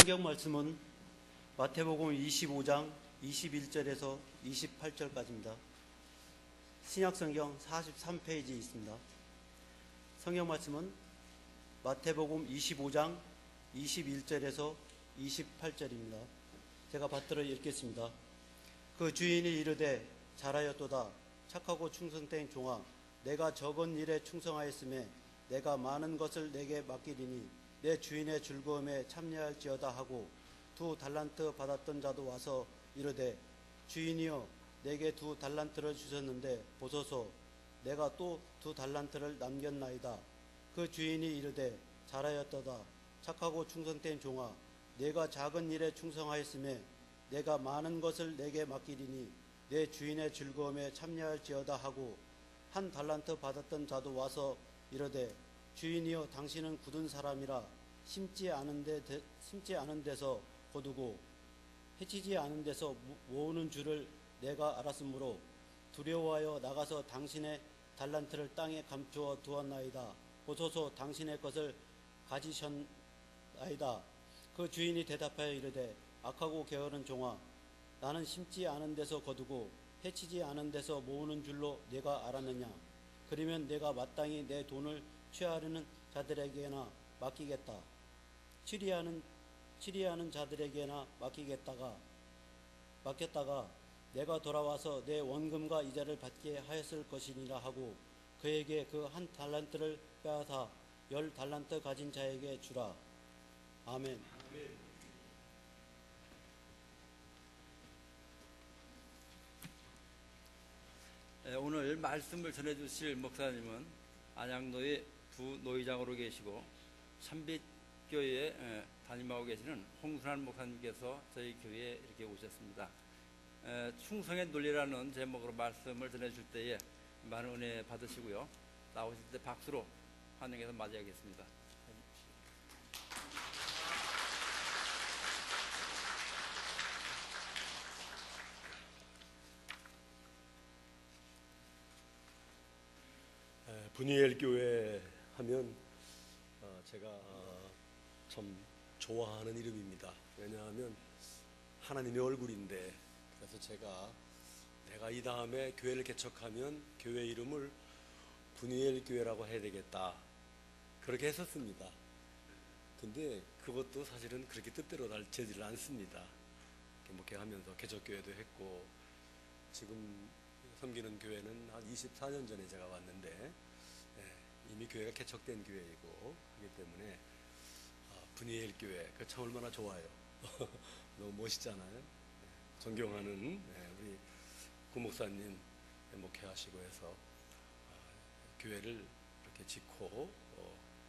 성경 말씀은 마태복음 25장 21절에서 28절까지입니다. 신약성경 43페이지에 있습니다. 성경 말씀은 마태복음 25장 21절에서 28절입니다. 제가 받들어 읽겠습니다. 그 주인이 이르되 잘하였도다. 착하고 충성된 종아, 내가 적은 일에 충성하였음에 내가 많은 것을 내게 맡기리니 내 주인의 즐거움에 참여할지어다 하고 2달란트 받았던 자도 와서 이르되 주인이여 내게 2달란트를 주셨는데 보소서 내가 또 2달란트를 남겼나이다. 그 주인이 이르되 잘하였도다. 착하고 충성된 종아, 내가 작은 일에 충성하였음에 내가 많은 것을 내게 맡기리니 내 주인의 즐거움에 참여할지어다 하고 1달란트 받았던 자도 와서 이르되 주인이여 당신은 굳은 사람이라 심지 않은 데서 거두고 해치지 않은 데서 모으는 줄을 내가 알았으므로 두려워하여 나가서 당신의 달란트를 땅에 감추어 두었나이다. 보소서 당신의 것을 가지셨나이다. 그 주인이 대답하여 이르되 악하고 게으른 종아, 나는 심지 않은 데서 거두고 해치지 않은 데서 모으는 줄로 내가 알았느냐. 그러면 내가 마땅히 내 돈을 취하려는 자들에게나 맡기겠다. 치리하는 자들에게나 맡겼다가 내가 돌아와서 내 원금과 이자를 받게 하였을 것이니라 하고 그에게 그 1달란트를 빼앗아 10달란트 가진 자에게 주라. 아멘. 오늘 말씀을 전해주실 목사님은 안양도의 부노회장으로 계시고 삼빛교회에 담임하고 계시는 홍순환 목사님께서 저희 교회에 이렇게 오셨습니다. 충성의 논리라는 제목으로 말씀을 전해줄 때에 많은 은혜 받으시고요. 나오실 때 박수로 환영해서 맞이하겠습니다. 분이엘 교회 하면 제가 참 좋아하는 이름입니다. 왜냐하면 하나님의 얼굴인데, 그래서 내가 이 다음에 교회를 개척하면 교회 이름을 분이엘 교회라고 해야 되겠다, 그렇게 했었습니다. 근데 그것도 사실은 그렇게 뜻대로 되지를 않습니다. 목회하면서 개척교회도 했고, 지금 섬기는 교회는 한 24년 전에 제가 왔는데 이미 교회가 개척된 교회이고 하기 때문에 분이엘 교회, 그 참 얼마나 좋아요. 너무 멋있잖아요. 존경하는 우리 구목사님 목회하시고 해서 교회를 이렇게 짓고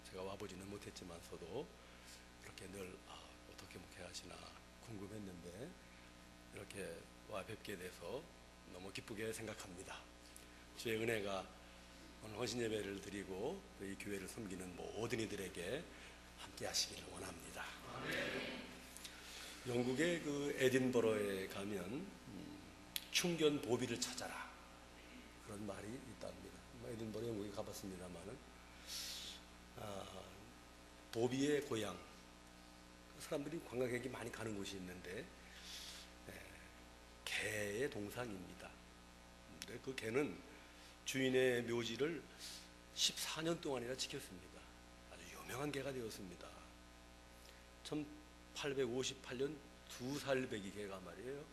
제가 와보지는 못했지만서도 이렇게 늘 어떻게 목회하시나 궁금했는데 이렇게 와 뵙게 돼서 너무 기쁘게 생각합니다. 주의 은혜가 오늘 헌신 예배를 드리고 이 교회를 섬기는 모든 이들에게 함께 하시기를 원합니다. 영국의 그 에딘버러에 가면 충견 보비를 찾아라, 그런 말이 있답니다. 에딘버러 영국에 가봤습니다만은 보비의 고향, 사람들이 관광객이 많이 가는 곳이 있는데 개의 동상입니다. 근데 그 개는 주인의 묘지를 14년 동안이나 지켰습니다. 아주 유명한 개가 되었습니다. 1858년 2살배기 개가 말이에요.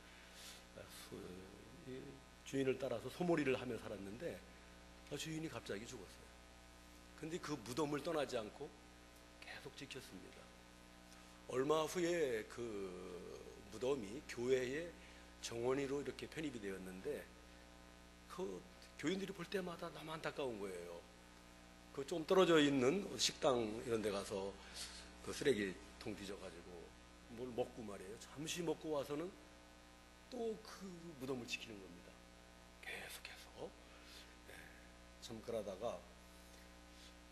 주인을 따라서 소몰이를 하며 살았는데 주인이 갑자기 죽었어요. 근데 그 무덤을 떠나지 않고 계속 지켰습니다. 얼마 후에 그 무덤이 교회의 정원으로 이렇게 편입이 되었는데 그 교인들이 볼 때마다 너무 안타까운 거예요. 그 좀 떨어져 있는 식당 이런 데 가서 그 쓰레기통 뒤져가지고 뭘 먹고 말이에요. 잠시 먹고 와서는 또 그 무덤을 지키는 겁니다. 계속해서. 참 그러다가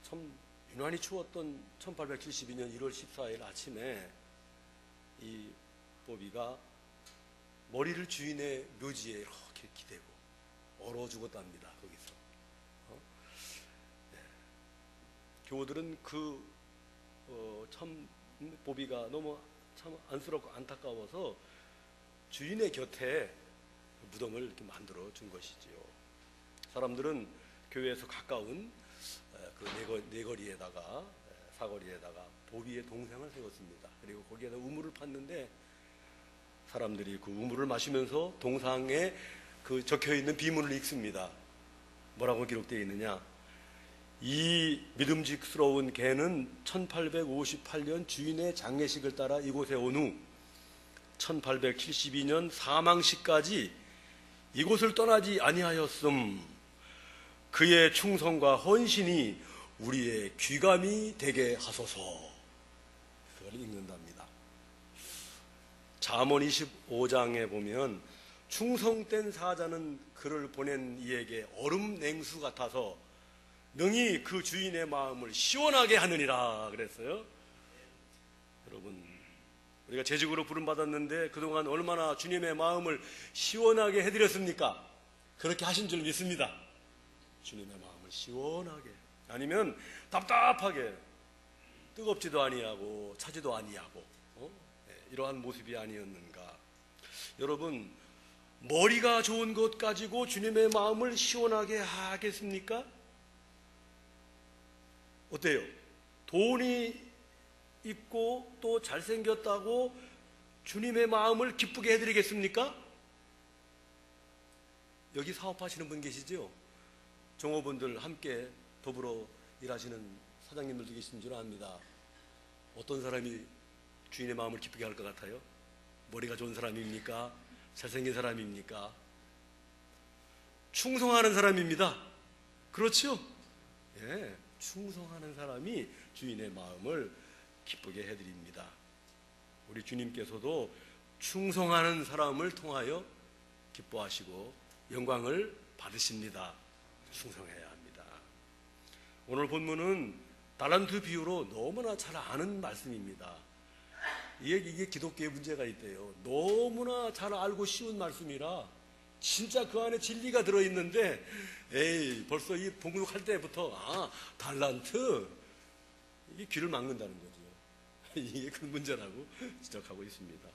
참 유난히 추웠던 1872년 1월 14일 아침에 이 보비가 머리를 주인의 묘지에 이렇게 기대고 얼어 죽었답니다. 거기서. 교우들은 참 보비가 너무 참 안쓰럽고 안타까워서 주인의 곁에 무덤을 이렇게 만들어 준 것이지요. 사람들은 교회에서 가까운 그 네거리에다가 사거리에다가 보비의 동상을 세웠습니다. 그리고 거기에다 우물을 팠는데 사람들이 그 우물을 마시면서 동상에 그 적혀 있는 비문을 읽습니다. 뭐라고 기록되어 있느냐? 이 믿음직스러운 개는 1858년 주인의 장례식을 따라 이곳에 온 후 1872년 사망시까지 이곳을 떠나지 아니하였음. 그의 충성과 헌신이 우리의 귀감이 되게 하소서. 그걸 읽는답니다. 잠언 25장에 보면 충성된 사자는 그를 보낸 이에게 얼음 냉수 같아서 능히 그 주인의 마음을 시원하게 하느니라 그랬어요. 여러분, 우리가 재직으로 부름받았는데 그동안 얼마나 주님의 마음을 시원하게 해드렸습니까? 그렇게 하신 줄 믿습니다. 주님의 마음을 시원하게, 아니면 답답하게, 뜨겁지도 아니하고 차지도 아니하고 이러한 모습이 아니었는가. 여러분, 머리가 좋은 것 가지고 주님의 마음을 시원하게 하겠습니까? 어때요? 돈이 있고 또 잘생겼다고 주님의 마음을 기쁘게 해드리겠습니까? 여기 사업하시는 분 계시죠? 종업원들 함께 더불어 일하시는 사장님들도 계신 줄 압니다. 어떤 사람이 주인의 마음을 기쁘게 할 것 같아요? 머리가 좋은 사람입니까? 잘생긴 사람입니까? 충성하는 사람입니다. 그렇죠? 예, 충성하는 사람이 주인의 마음을 기쁘게 해드립니다. 우리 주님께서도 충성하는 사람을 통하여 기뻐하시고 영광을 받으십니다. 충성해야 합니다. 오늘 본문은 달란트 비유로 너무나 잘 아는 말씀입니다. 이게 기독교의 문제가 있대요. 너무나 잘 알고 쉬운 말씀이라 진짜 그 안에 진리가 들어있는데 벌써 이 봉독할 때부터 달란트, 이게 귀를 막는다는 거죠. 이게 큰 문제라고 지적하고 있습니다.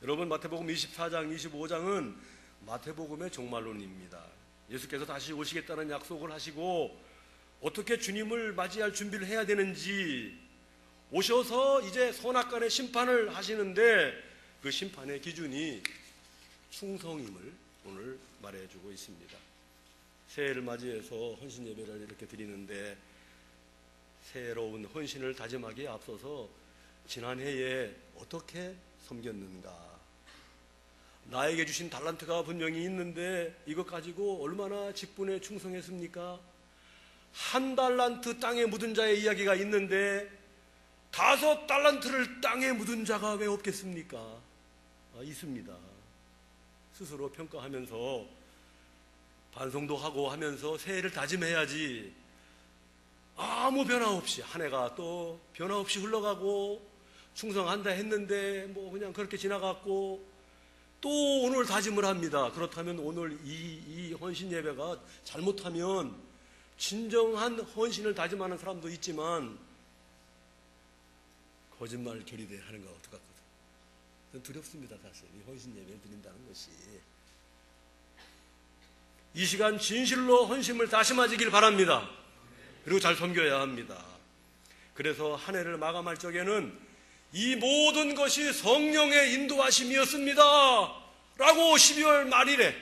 여러분, 마태복음 24장 25장은 마태복음의 종말론입니다. 예수께서 다시 오시겠다는 약속을 하시고 어떻게 주님을 맞이할 준비를 해야 되는지, 오셔서 이제 선악간의 심판을 하시는데 그 심판의 기준이 충성임을 오늘 말해주고 있습니다. 새해를 맞이해서 헌신 예배를 이렇게 드리는데 새로운 헌신을 다짐하기에 앞서서 지난해에 어떻게 섬겼는가, 나에게 주신 달란트가 분명히 있는데 이것 가지고 얼마나 직분에 충성했습니까? 한 달란트 땅에 묻은 자의 이야기가 있는데 5 달란트를 땅에 묻은 자가 왜 없겠습니까? 있습니다. 스스로 평가하면서 반성도 하고 하면서 새해를 다짐해야지. 아무 변화 없이 한 해가 또 변화 없이 흘러가고 충성한다 했는데 뭐 그냥 그렇게 지나갔고 또 오늘 다짐을 합니다. 그렇다면 오늘 이 헌신 예배가 잘못하면 진정한 헌신을 다짐하는 사람도 있지만 거짓말 결의대 하는 거 어떡하거든. 저는 두렵습니다. 사실 이 헌신 예배를 드린다는 것이. 이 시간 진실로 헌신을 다짐하시길 바랍니다. 그리고 잘 섬겨야 합니다. 그래서 한 해를 마감할 적에는 이 모든 것이 성령의 인도하심이었습니다 라고 12월 말일에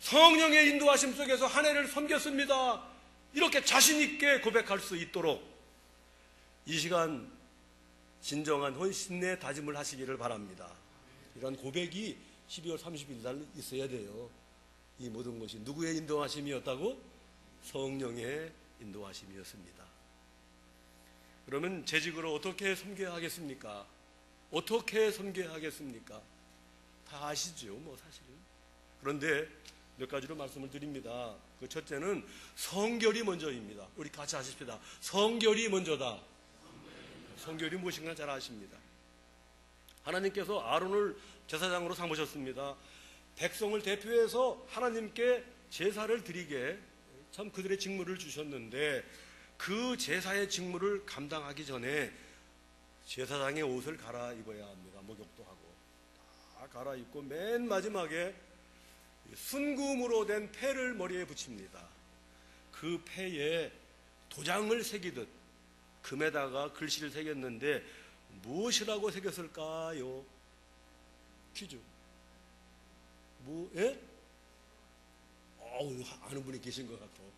성령의 인도하심 속에서 한 해를 섬겼습니다, 이렇게 자신 있게 고백할 수 있도록 이 시간 진정한 헌신의 다짐을 하시기를 바랍니다. 이런 고백이 12월 30일 날 있어야 돼요. 이 모든 것이 누구의 인도하심이었다고? 성령의 인도하심이었습니다. 그러면 재직으로 어떻게 섬겨야 하겠습니까? 어떻게 섬겨야 하겠습니까? 다 아시죠, 뭐 사실은. 그런데 몇 가지로 말씀을 드립니다. 그 첫째는 성결이 먼저입니다. 우리 같이 하십시다. 성결이 먼저다. 성결이 무엇인가 잘 아십니다. 하나님께서 아론을 제사장으로 삼으셨습니다. 백성을 대표해서 하나님께 제사를 드리게 참 그들의 직무를 주셨는데 그 제사의 직무를 감당하기 전에 제사장의 옷을 갈아입어야 합니다. 목욕도 하고 다 갈아입고 맨 마지막에 순금으로 된 패를 머리에 붙입니다. 그 패에 도장을 새기듯 금에다가 글씨를 새겼는데 무엇이라고 새겼을까요? 퀴즈. 예? 아는 분이 계신 것 같고.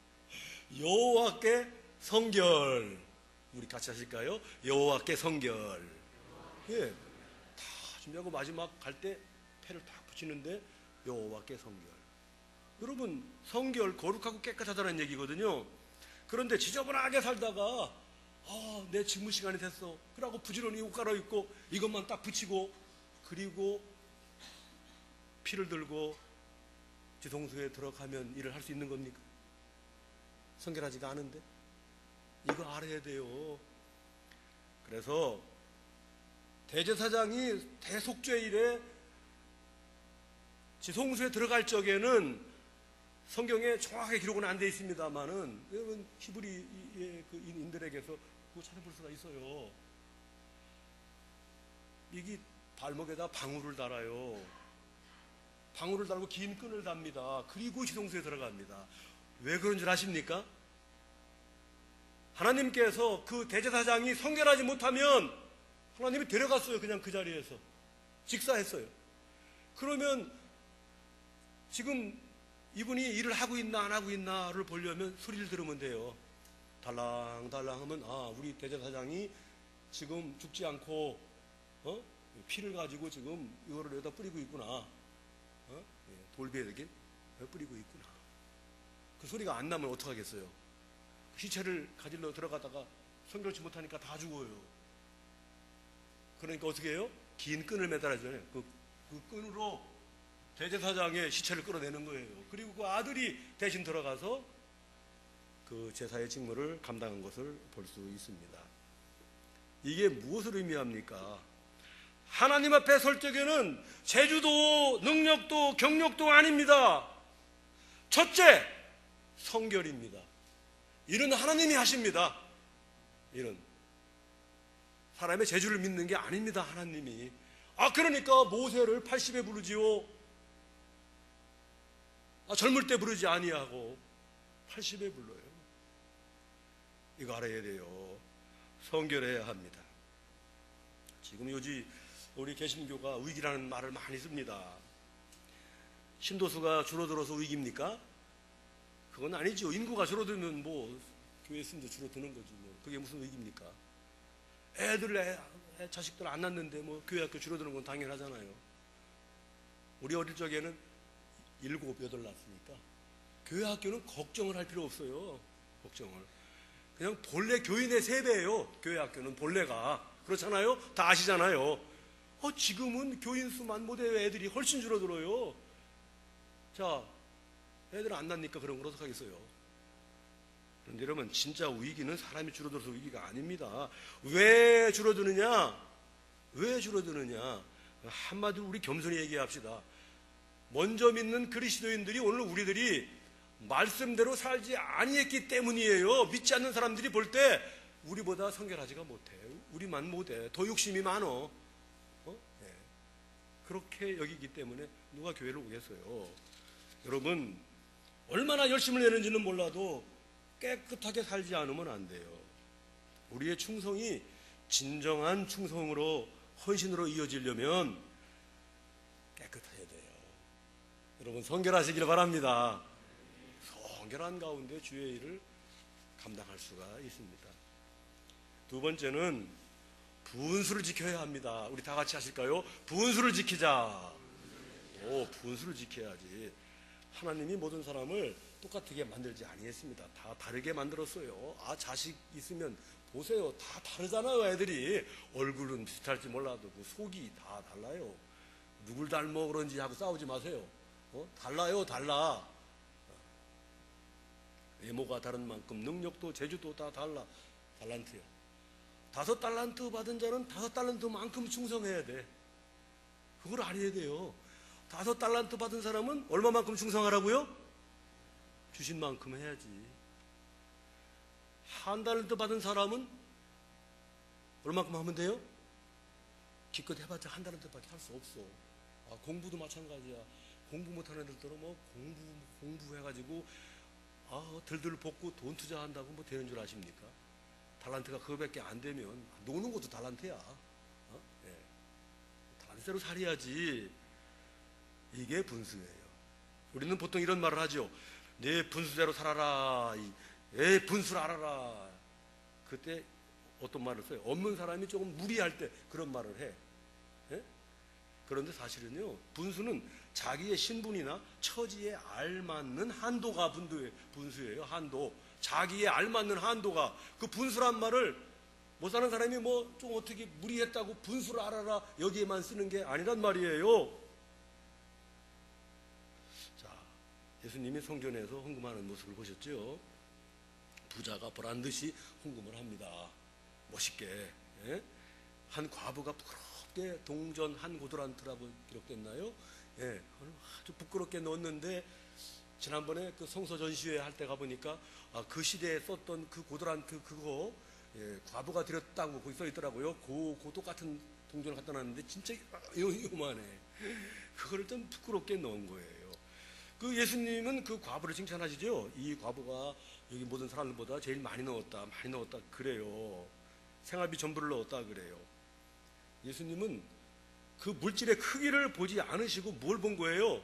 여호와께 성결. 우리 같이 하실까요? 여호와께 성결. 예. 다 준비하고 마지막 갈 때 패를 딱 붙이는데 여호와께 성결. 여러분, 성결, 거룩하고 깨끗하다는 얘기거든요. 그런데 지저분하게 살다가 내 직무 시간이 됐어. 그러고 부지런히 옷 갈아입고 이것만 딱 붙이고 그리고 피를 들고 지성소에 들어가면 일을 할 수 있는 겁니까? 성결하지가 않은데? 이거 알아야 돼요. 그래서 대제사장이 대속죄일에 지성소에 들어갈 적에는 성경에 정확하게 기록은 안 돼 있습니다만은 여러분 히브리의 그 인들에게서 그거 찾아볼 수가 있어요. 이게 발목에다 방울을 달아요. 방울을 달고 긴 끈을 답니다. 그리고 지성소에 들어갑니다. 왜 그런 줄 아십니까? 하나님께서 그 대제사장이 성결하지 못하면 하나님이 데려갔어요. 그냥 그 자리에서 직사했어요. 그러면 지금 이분이 일을 하고 있나 안 하고 있나를 보려면 소리를 들으면 돼요. 달랑달랑 하면 우리 대제사장이 지금 죽지 않고 피를 가지고 지금 이거를 여기다 뿌리고 있구나. 돌베에게 뿌리고 있구나. 그 소리가 안 나면 어떡하겠어요? 시체를 가지러 들어가다가 성결치 못하니까 다 죽어요. 그러니까 어떻게 해요? 긴 끈을 매달아줘요. 그 끈으로 대제사장의 시체를 끌어내는 거예요. 그리고 그 아들이 대신 들어가서 그 제사의 직무를 감당한 것을 볼 수 있습니다. 이게 무엇을 의미합니까? 하나님 앞에 설 적에는 재주도 능력도 경력도 아닙니다. 첫째, 성결입니다. 이는 하나님이 하십니다. 이는 사람의 재주를 믿는 게 아닙니다. 하나님이. 그러니까 모세를 80에 부르지요. 젊을 때 부르지 아니하고 80에 불러요. 이거 알아야 돼요. 성결해야 합니다. 지금 요즘 우리 개신교가 위기라는 말을 많이 씁니다. 신도수가 줄어들어서 위기입니까? 그건 아니죠. 인구가 줄어들면 뭐 교회 수도 줄어드는 거지. 뭐 그게 무슨 위기입니까? 자식들 안 낳는데 뭐 교회 학교 줄어드는 건 당연하잖아요. 우리 어릴 적에는 7, 8 낳았으니까 교회 학교는 걱정을 할 필요 없어요. 걱정을. 그냥 본래 교인의 3배예요. 교회 학교는 본래가. 그렇잖아요? 다 아시잖아요. 지금은 교인 수만 못해요. 애들이 훨씬 줄어들어요. 자, 애들 안 낳으니까 그런 걸 어떡하겠어요? 그런데 여러분, 진짜 위기는 사람이 줄어들어서 위기가 아닙니다. 왜 줄어드느냐? 왜 줄어드느냐? 한마디로 우리 겸손히 얘기합시다. 먼저 믿는 그리스도인들이 오늘 우리들이 말씀대로 살지 아니했기 때문이에요. 믿지 않는 사람들이 볼 때 우리보다 성결하지가 못해. 우리만 못해. 더 욕심이 많어. 네. 그렇게 여기기 때문에 누가 교회를 오겠어요? 여러분, 얼마나 열심을 내는지는 몰라도 깨끗하게 살지 않으면 안 돼요. 우리의 충성이 진정한 충성으로 헌신으로 이어지려면 깨끗해야 돼요. 여러분, 성결하시길 바랍니다. 성결한 가운데 주의 일을 감당할 수가 있습니다. 두 번째는 분수를 지켜야 합니다. 우리 다 같이 하실까요? 분수를 지키자. 분수를 지켜야지. 하나님이 모든 사람을 똑같게 만들지 아니했습니다. 다 다르게 만들었어요. 자식 있으면 보세요. 다 다르잖아요. 애들이. 얼굴은 비슷할지 몰라도 그 속이 다 달라요. 누굴 닮아 그런지 하고 싸우지 마세요. 달라요. 달라. 외모가 다른 만큼 능력도 재주도 다 달라. 달란트요. 5달란트 받은 자는 5달란트만큼 충성해야 돼. 그걸 알아야 돼요. 5달란트 받은 사람은 얼마만큼 충성하라고요? 주신 만큼 해야지. 1달란트 받은 사람은 얼마만큼 하면 돼요? 기껏 해봤자 한 달한테밖에 할 수 없어. 공부도 마찬가지야. 공부 못하는 애들도 뭐 공부해가지고 들들 볶고 돈 투자한다고 뭐 되는 줄 아십니까? 달란트가 그거밖에 안 되면 노는 것도 달란트야. 예. 달란트대로 살아야지. 이게 분수예요. 우리는 보통 이런 말을 하죠. 내 분수대로 살아라. 내 분수를 알아라. 그때 어떤 말을 써요? 없는 사람이 조금 무리할 때 그런 말을 해. 예? 그런데 사실은요, 분수는 자기의 신분이나 처지에 알맞는 한도가 분수예요. 한도. 자기에 알맞는 한도가. 그 분수란 말을 못 사는 사람이 뭐 좀 어떻게 무리했다고 분수를 알아라 여기에만 쓰는 게 아니란 말이에요. 자, 예수님이 성전에서 헌금하는 모습을 보셨죠? 부자가 보란 듯이 헌금을 합니다. 멋있게. 예? 한 과부가 부끄럽게 동전 한 고도란트라고 기록됐나요? 예, 아주 부끄럽게 넣었는데 지난번에 그 성서 전시회 할 때 가보니까 그 시대에 썼던 그 고도란트 그거 과부가 드렸다고 거기 써 있더라고요. 그 똑같은 동전을 갖다 놨는데 진짜 요만해. 그거를 좀 부끄럽게 넣은 거예요. 그 예수님은 그 과부를 칭찬하시죠. 이 과부가 여기 모든 사람들보다 제일 많이 넣었다 그래요. 생활비 전부를 넣었다 그래요. 예수님은 그 물질의 크기를 보지 않으시고 뭘 본 거예요?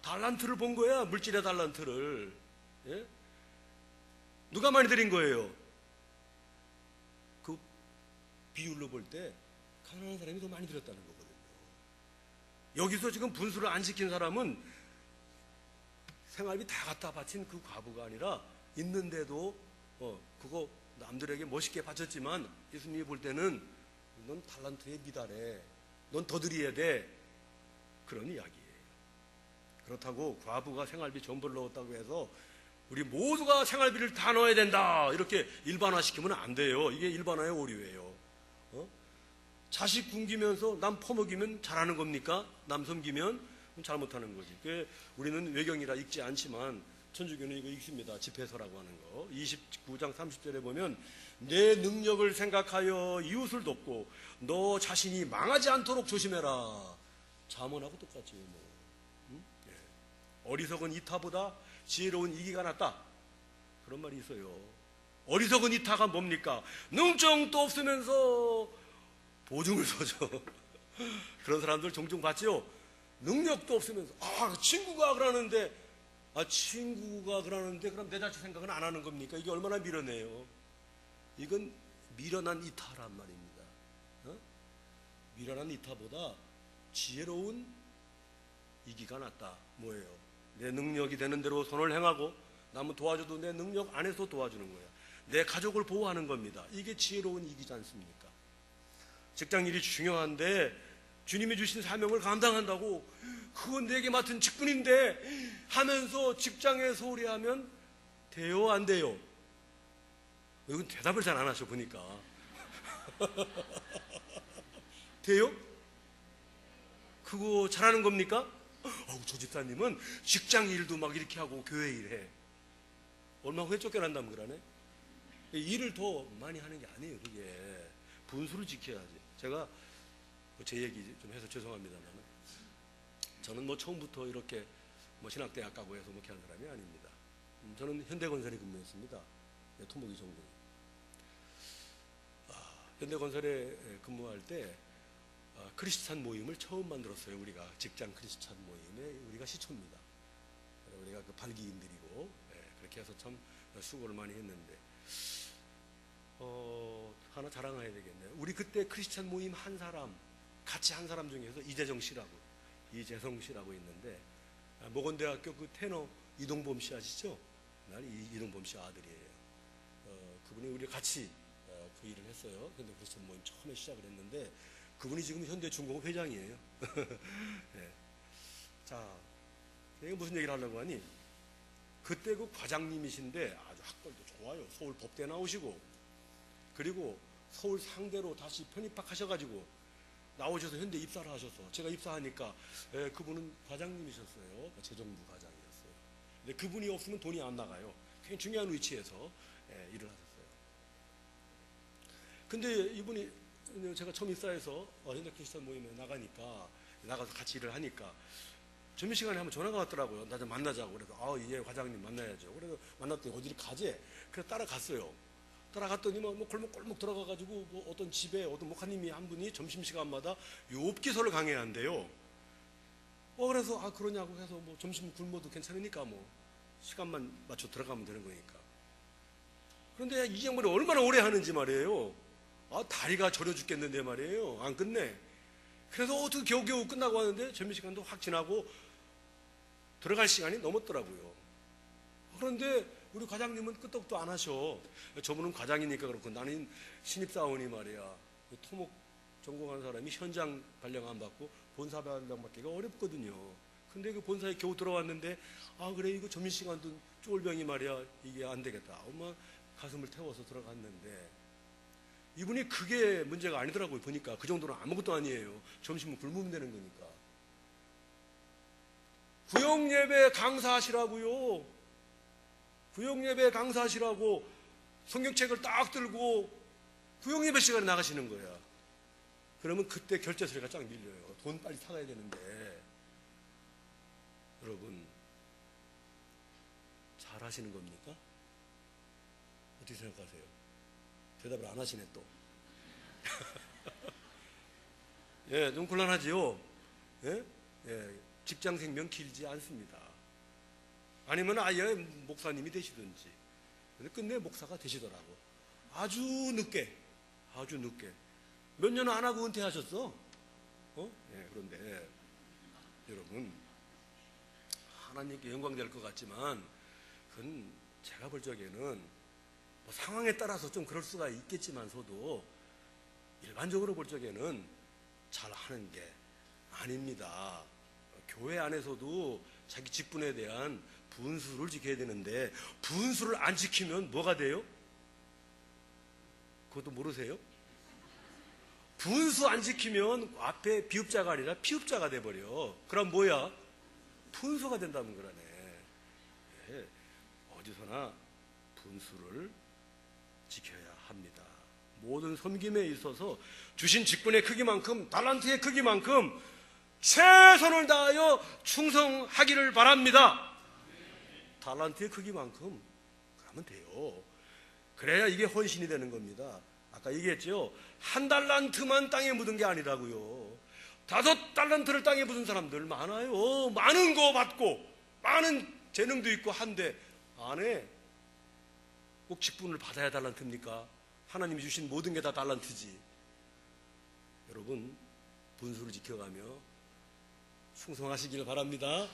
달란트를 본 거야. 물질의 달란트를. 예? 누가 많이 드린 거예요? 그 비율로 볼 때 가난한 사람이 더 많이 드렸다는 거거든요. 여기서 지금 분수를 안 지킨 사람은 생활비 다 갖다 바친 그 과부가 아니라 있는데도 그거 남들에게 멋있게 바쳤지만 예수님이 볼 때는 넌 달란트에 미달해. 넌 더 드려야 돼. 그런 이야기예요. 그렇다고 과부가 생활비 전부를 넣었다고 해서 우리 모두가 생활비를 다 넣어야 된다 이렇게 일반화시키면 안 돼요. 이게 일반화의 오류예요. 자식 굶기면서 남 퍼먹이면 잘하는 겁니까? 남 섬기면 잘못하는 거지. 우리는 외경이라 읽지 않지만 천주교는 이거 읽습니다. 집회서라고 하는 거 29장 30절에 보면 내 능력을 생각하여 이웃을 돕고 너 자신이 망하지 않도록 조심해라. 잠언하고 똑같지 뭐. 어리석은 이타보다 지혜로운 이기가 낫다. 그런 말이 있어요. 어리석은 이타가 뭡니까? 능증도 없으면서 보증을 서죠. 그런 사람들 종종 봤죠. 능력도 없으면서 친구가 그러는데 그럼 내 자식 생각은 안 하는 겁니까? 이게 얼마나 미련해요. 이건 미련한 이타란 말입니다. 미련한 이타보다 지혜로운 이기가 낫다. 뭐예요? 내 능력이 되는 대로 선을 행하고 남은 도와줘도 내 능력 안에서 도와주는 거야. 내 가족을 보호하는 겁니다. 이게 지혜로운 이기지 않습니까? 직장 일이 중요한데 주님이 주신 사명을 감당한다고 그건 내게 맡은 직분인데 하면서 직장에 소홀히 하면 돼요? 안 돼요? 이건 대답을 잘 안 하셔 보니까. 돼요? 그거 잘하는 겁니까? 저 집사님은 직장 일도 막 이렇게 하고 교회 일해. 얼마 후에 쫓겨난다면 그러네. 일을 더 많이 하는 게 아니에요. 그게 분수를 지켜야지. 제가 제 얘기 좀 해서 죄송합니다만 저는 뭐 처음부터 이렇게 뭐 신학대학 가고 해서 그렇게 한 사람이 아닙니다. 저는 현대건설에 근무했습니다. 토목이 전공. 현대건설에 근무할 때 크리스찬 모임을 처음 만들었어요. 우리가 직장 크리스찬 모임에 우리가 시초입니다. 우리가 그 발기인들이고 그렇게 해서 참 수고를 많이 했는데 하나 자랑해야 되겠네요. 우리 그때 크리스찬 모임 한 사람 같이 한 사람 중에서 이재성 씨라고 있는데 모건대학교 그 테너 이동범 씨 아시죠? 이동범 씨 아들이에요. 그분이 우리 같이 그 일을 했어요. 현대 크리스찬 모임 처음에 시작을 했는데 그분이 지금 현대중공 회장이에요. 네. 자, 내가 무슨 얘기를 하려고 하니 그때 그 과장님이신데 아주 학벌도 좋아요. 서울 법대 나오시고 그리고 서울 상대로 다시 편입학하셔가지고 나오셔서 현대 입사를 하셔서 제가 입사하니까 그분은 과장님이셨어요. 재정부 과장이었어요. 근데 그분이 없으면 돈이 안 나가요. 굉장히 중요한 위치에서 일을 하셨어요. 근데 이분이 제가 처음 입사해서 현대크리스천 모임에 나가서 같이 일을 하니까 점심시간에 한번 전화가 왔더라고요. 나 좀 만나자고. 그래서 예, 과장님 만나야죠. 그래서 만났더니 어디를 가재? 그래서 따라갔어요. 따라갔더니 뭐 골목골목 들어가가지고 뭐 어떤 집에 어떤 목사님이 한 분이 점심시간마다 욥기서를 강해한대요. 그래서 그러냐고 해서 뭐 점심 굶어도 괜찮으니까 뭐 시간만 맞춰 들어가면 되는 거니까. 그런데 이 양반이 얼마나 오래 하는지 말이에요. 다리가 저려 죽겠는데 말이에요. 안 끝내. 그래서 어떻게 겨우겨우 끝나고 하는데 점심시간도 확 지나고 들어갈 시간이 넘었더라고요. 그런데 우리 과장님은 끄떡도 안 하셔. 저분은 과장이니까 그렇고 나는 신입사원이 말이야. 토목 전공한 사람이 현장 발령 안 받고 본사 발령 받기가 어렵거든요. 근데 그 본사에 겨우 들어왔는데 그래 이거 점심시간도 쫄병이 말이야 이게 안 되겠다. 엄마 가슴을 태워서 들어갔는데 이분이 그게 문제가 아니더라고요. 보니까 그 정도는 아무것도 아니에요. 점심은 굶으면 되는 거니까. 구역예배 강사하시라고요. 구역예배 강사하시라고 성경책을 딱 들고 구역예배 시간에 나가시는 거야. 그러면 그때 결제 소리가 쫙 밀려요. 돈 빨리 사가야 되는데. 여러분 잘 하시는 겁니까? 어떻게 생각하세요? 대답을 안 하시네 또. 예, 좀 곤란하지요. 예? 예, 직장 생명 길지 않습니다. 아니면 아예 목사님이 되시든지. 근데 끝내 목사가 되시더라고. 아주 늦게. 몇 년 안 하고 은퇴하셨어. 예, 그런데 여러분 하나님께 영광 될 것 같지만 그건 제가 볼 적에는 뭐 상황에 따라서 좀 그럴 수가 있겠지만서도 일반적으로 볼 적에는 잘 하는 게 아닙니다. 교회 안에서도 자기 직분에 대한 분수를 지켜야 되는데 분수를 안 지키면 뭐가 돼요? 그것도 모르세요? 분수 안 지키면 앞에 비읍자가 아니라 피읍자가 돼버려. 그럼 뭐야? 분수가 된다는 거라네. 예, 어디서나 분수를 지켜야 합니다. 모든 섬김에 있어서 주신 직분의 크기만큼 달란트의 크기만큼 최선을 다하여 충성하기를 바랍니다. 달란트의 크기만큼 그러면 돼요. 그래야 이게 헌신이 되는 겁니다. 아까 얘기했죠. 1달란트만 땅에 묻은 게 아니라고요. 5달란트를 땅에 묻은 사람들 많아요. 많은 거 받고 많은 재능도 있고 한데 안에 꼭 직분을 받아야 달란트입니까? 하나님이 주신 모든 게 다 달란트지. 여러분 분수를 지켜가며 충성하시길 바랍니다.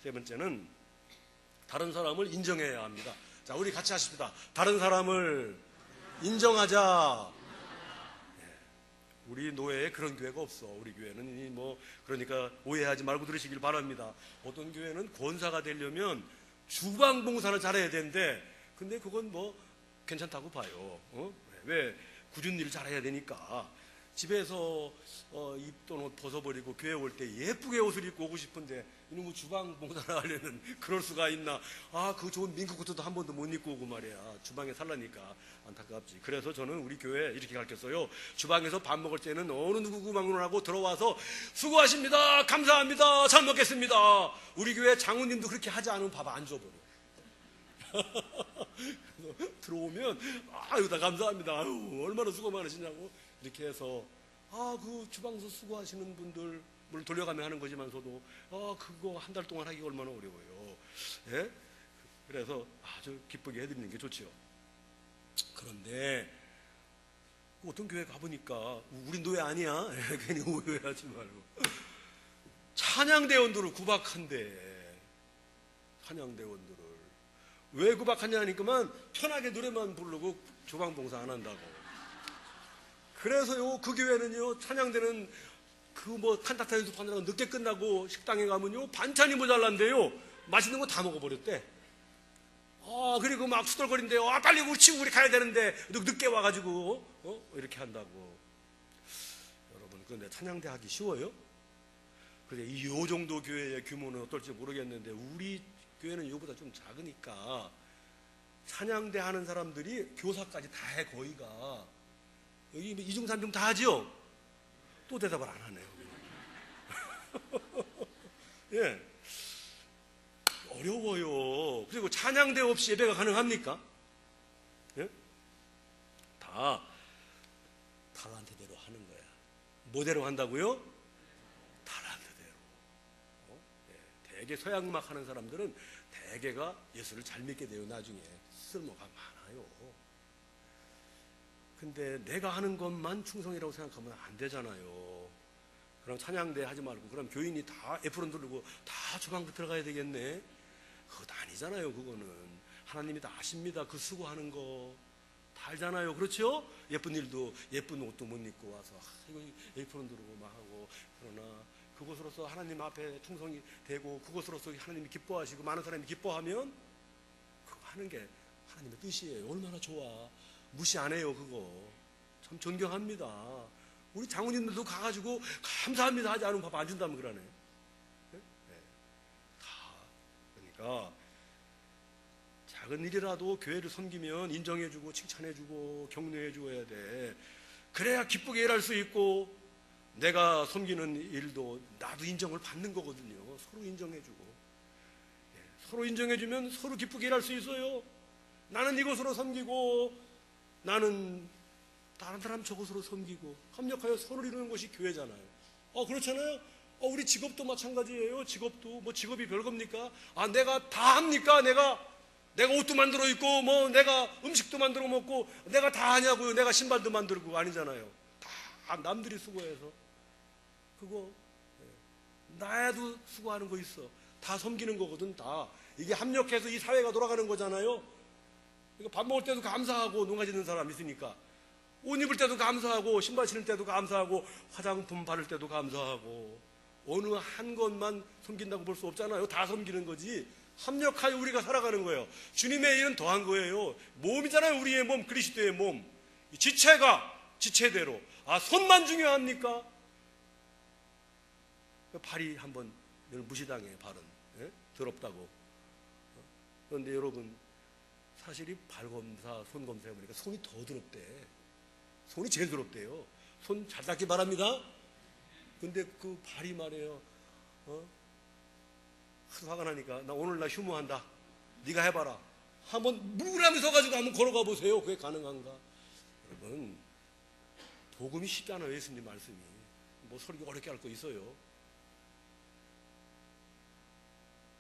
세 번째는 다른 사람을 인정해야 합니다. 자, 우리 같이 하십시다. 다른 사람을 인정하자. 우리 노예에 그런 교회가 없어. 우리 교회는 그러니까 오해하지 말고 들으시길 바랍니다. 어떤 교회는 권사가 되려면 주방 봉사를 잘해야 되는데 근데 그건 괜찮다고 봐요. 왜? 굳은 일을 잘해야 되니까. 집에서 입던 옷 벗어버리고 교회 올 때 예쁘게 옷을 입고 오고 싶은데 이놈의 주방 봉사를 하려면 그럴 수가 있나. 그 좋은 민국 구두도 한 번도 못 입고 오고 말이야. 주방에 살라니까 안타깝지. 그래서 저는 우리 교회 이렇게 가르쳤어요. 주방에서 밥 먹을 때는 어느 누구 방문하고 들어와서 수고하십니다, 감사합니다, 잘 먹겠습니다. 우리 교회 장로님도 그렇게 하지 않으면 밥 안 줘버려. 들어오면 아유 다 감사합니다, 아유 얼마나 수고 많으시냐고 이렇게 해서 그 주방에서 수고하시는 분들 물론 돌려가며 하는 거지만서도 그거 한 달 동안 하기가 얼마나 어려워요. 예? 그래서 아주 기쁘게 해드리는 게 좋죠. 그런데 어떤 교회 가보니까 우린 노예 아니야. 괜히 오해하지 말고 찬양대원들을 구박한대. 찬양대원들을 왜 구박하냐니까만 편하게 노래만 부르고 주방봉사 안 한다고. 그래서요 그 교회는요 찬양대는 칸타타 연습하느라고 늦게 끝나고 식당에 가면요 반찬이 모자란데요 맛있는 거 다 먹어버렸대. 그리고 막 수돌거린대요. 빨리 우리 치고 우리 가야 되는데 늦게 와가지고 이렇게 한다고. 여러분 근데 찬양대 하기 쉬워요? 근데 이 정도 교회의 규모는 어떨지 모르겠는데 우리 교회는 이거보다 좀 작으니까 찬양대 하는 사람들이 교사까지 다 해 거의가. 여기 이중 삼중 다 하죠? 또 대답을 안 하네요. 예, 어려워요. 그리고 찬양대 없이 예배가 가능합니까? 예? 다 달란트대로 하는 거야. 뭐대로 한다고요? 달란트대로. 예, 대개 서양 음악 하는 사람들은 대개가 예수를 잘 믿게 돼요. 나중에 쓸모가 많아요. 근데 내가 하는 것만 충성이라고 생각하면 안 되잖아요. 그럼 찬양대 하지 말고 그럼 교인이 다 에프론 두르고 다 주방부 들어가야 되겠네? 그것도 아니잖아요. 그거는 하나님이 다 아십니다. 그 수고하는 거 다 알잖아요. 그렇죠? 예쁜 일도 예쁜 옷도 못 입고 와서 이거 에프론 두르고 막 하고, 그러나 그것으로서 하나님 앞에 충성이 되고 그것으로서 하나님이 기뻐하시고 많은 사람이 기뻐하면 그거 하는 게 하나님의 뜻이에요. 얼마나 좋아. 무시 안 해요. 그거 참 존경합니다. 우리 장로님들도 가가지고 감사합니다 하지 않으면 밥 안 준다면 그러네. 네? 네. 다 그러니까 작은 일이라도 교회를 섬기면 인정해주고 칭찬해주고 격려해주고 해야 돼. 그래야 기쁘게 일할 수 있고 내가 섬기는 일도 나도 인정을 받는 거거든요. 서로 인정해주고, 네. 서로 인정해주면 서로 기쁘게 일할 수 있어요. 나는 이것으로 섬기고 나는 다른 사람 저것으로 섬기고 합력하여 선을 이루는 것이 교회잖아요. 그렇잖아요. 우리 직업도 마찬가지예요. 직업도 뭐 직업이 별겁니까? 내가 다 합니까? 내가 옷도 만들어 입고 뭐 내가 음식도 만들어 먹고 내가 다 하냐고요. 내가 신발도 만들고 아니잖아요. 다 남들이 수고해서 그거 나야도 수고하는 거 있어. 다 섬기는 거거든. 다 이게 합력해서 이 사회가 돌아가는 거잖아요. 밥 먹을 때도 감사하고 농가 짓는 사람 있으니까 옷 입을 때도 감사하고 신발 신을 때도 감사하고 화장품 바를 때도 감사하고 어느 한 것만 섬긴다고 볼 수 없잖아요. 다 섬기는 거지. 합력하여 우리가 살아가는 거예요. 주님의 일은 더한 거예요. 몸이잖아요. 우리의 몸, 그리스도의 몸. 지체가 지체대로. 손만 중요합니까? 발이 한번 늘 무시당해. 발은 더럽다고. 그런데 여러분 사실이 발검사, 손검사 해보니까 손이 더 더럽대. 손이 제일 더럽대요. 손 잘 닦기 바랍니다. 근데 그 발이 말이에요. 화가 나니까 나 오늘 나 휴무한다. 네가 해봐라. 한번 물구나무 서가지고 한번 걸어가 보세요. 그게 가능한가? 여러분 복음이 쉽지 않아요. 예수님 말씀이. 뭐 설교 어렵게 할 거 있어요.